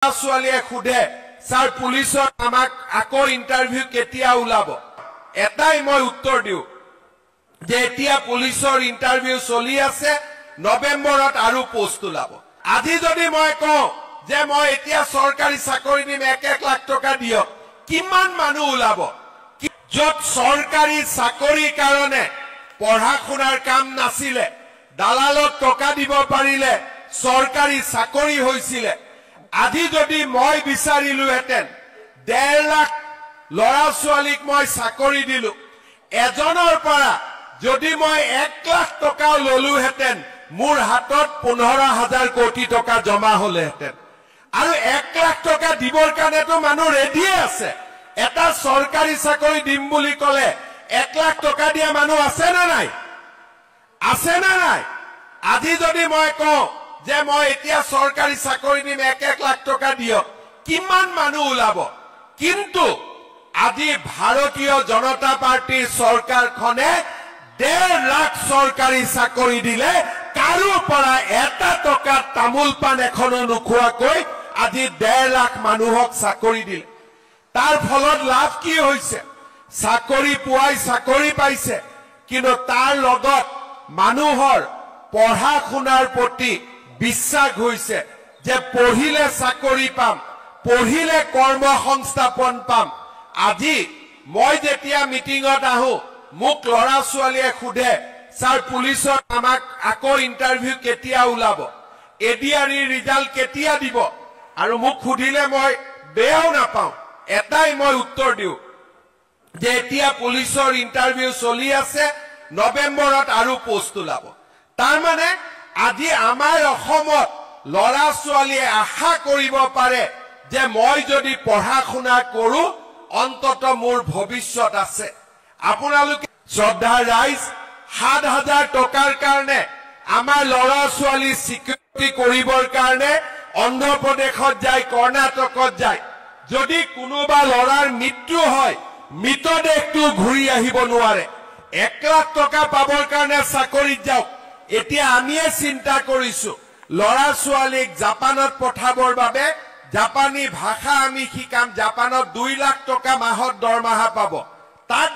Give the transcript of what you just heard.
ছোৱালীয়ে খুদে স্যাৰ পুলিশৰ আমাক আকৌ ইন্টাৰভিউ কেতিয়া ওলাব এটাই মই উত্তৰ দিও যে এতিয়া পুলিশৰ ইন্টাৰভিউ চলি আছে নৱেম্বৰত আৰু পোষ্ট ওলাব আজি যদি মই কওঁ যে মই এতিয়া সৰকাৰি চাকৰি দিম 1 লাখ টকা দিয়ক কিমান মানুহ ওলাব যত সৰকাৰি চাকৰিৰ কাৰণে পঢ়া শুনাৰ কাম নাছিলে দালালত টকা দিব পাৰিলে সৰকাৰি চাকৰি হৈছিলে আজি যদি মই বিচাৰিলো হেতেন 1.5 লাখ লৰা ছোৱালীক মই চাকৰি দিলো এজনৰ পৰা যদি মই 1 লাখ টকা ললো হেতেন মোৰ হাতত 15,000 কোটি টকা জমা হলে হেতেন আৰু 1 লাখ টকা দিবৰ কাৰণে তো মানুহ ৰেডি আছে এটা সৰকাৰি চাকৰি দিম বুলি কলে 1 লাখ টকা দিয়া মানুহ আছে না নাই আজি যদি মই কওঁ যে মই এতিয়া সৰকাৰি চাকৰি দিম 1 লাখ টকা দিয়ক কিমান মানুহ ওলাব কিন্তু আজি ভাৰতীয় জনতা পাৰ্টিৰ সৰকাৰখনে 1.5 লাখ সৰকাৰি চাকৰি দিলে কাৰো পৰা এটা টকা তামুল পান এখনো নোখোৱাকৈ আজি 1.5 লাখ মানুহক চাকৰি দিলে তাৰ ফলত লাভ কি হৈছে চাকৰি পুৱাই চাকৰি পাইছে কিন্তু তাৰ লগত মানুহৰ পঢ়া শুনাৰ প্ৰতি বিশ্বাস হৈছে যে পঢ়িলে চাকৰি পাম পঢ়িলে কৰ্মসংস্থাপন পাম আজি মই যেতিয়া মিটিংত আহো মোক লৰা ছোৱালীয়ে খুদে স্যাৰ পুলিশৰ আমাক আকৌ ইন্টাৰভিউ কেতিয়া ওলাব এডিআৰই ৰিজাল্ট কেতিয়া দিব আৰু মোক খুদিলে মই বেয়াও নাপাওঁ এটাই মই উত্তৰ দিও যে এতিয়া পুলিশৰ ইন্টাৰভিউ চলি আছে নৱেম্বৰত আৰু পোষ্ট ওলাব তাৰ মানে আজি আমাৰ অসমত লৰা ছোৱালীয়ে আশা কৰিব পাৰে যে মই যদি পঢ়া শুনা কৰো অন্তত মোৰ ভৱিষ্যত আছে আপোনালোকে শ্ৰদ্ধা ৰাইজ 7,000 টকাৰ কাৰণে আমাৰ লৰা ছোৱালী সিকিউৰিটি কৰিবৰ কাৰণে অন্ধ্ৰ প্ৰদেশত যায় কৰ্ণাটকত যায় যদি কোনোবা লৰাৰ মৃত্যু হয় মৃতদেহটো ঘূৰি আহিব নোৱাৰে 1 লাখ টকা পাবৰ কাৰণে চাকৰিত যাওক এতিয়া আমিয়ে চিন্তা কৰিছো লৰা ছোৱালীক জাপানত পঠাবৰ বাবে জাপানী ভাষা আমি শিকাম জাপানত 2 লাখ টকা মাহত দৰমহা পাব তাত